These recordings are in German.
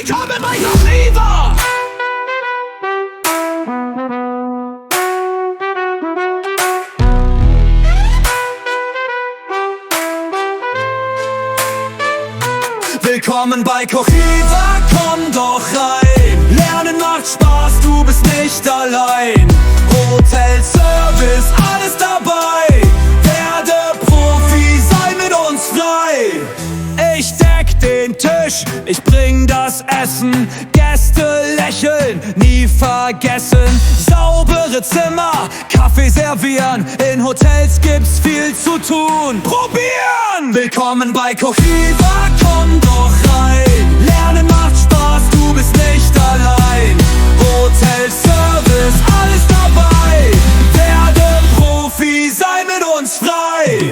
Willkommen bei Cochiva! Willkommen bei Cochiva, komm doch rein. Lernen macht Spaß, du bist nicht allein. Hotel, Service, alles dabei. Werde Profi, sei mit uns frei. Ich deck den Tisch, ich bring das Essen. Gäste lächeln, nie vergessen. Saubere Zimmer, Kaffee servieren. In Hotels gibt's viel zu tun. Probieren! Willkommen bei Cochiva, komm doch rein. Lernen macht Spaß, du bist nicht allein. Hotel, Service, alles dabei. Werde Profi, sei mit uns frei.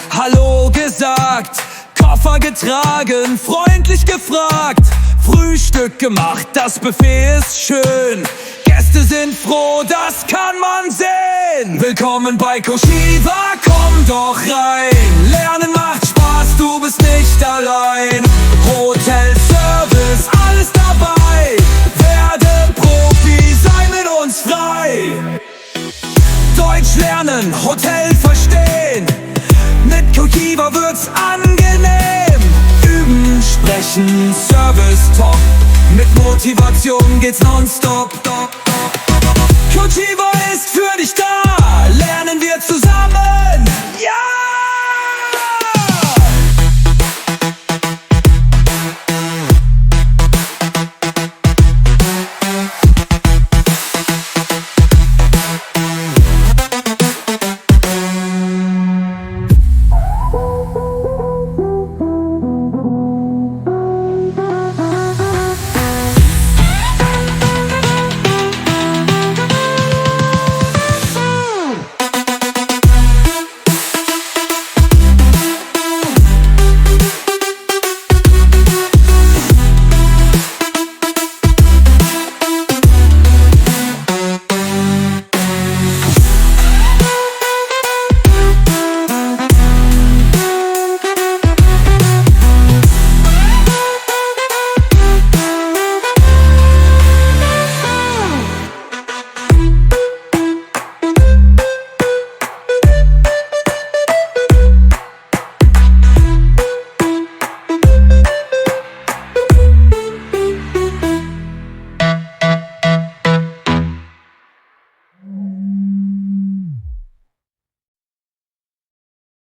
Hallo gesagt, Koffer getragen, freundlich gefragt. Frühstück gemacht, das Buffet ist schön. Gäste sind froh, das kann man sehen. Willkommen bei Cochiva, komm doch rein. Lernen macht Spaß, du bist nicht allein. Hotel, Service, alles dabei. Werde Profi, sei mit uns frei. Deutsch lernen, Hotel verstehen. Mit Cochiva wird's angenehm. Üben, sprechen, Service top. Mit Motivation geht's nonstop. Cochiva ist für dich da. Lernen wir zusammen.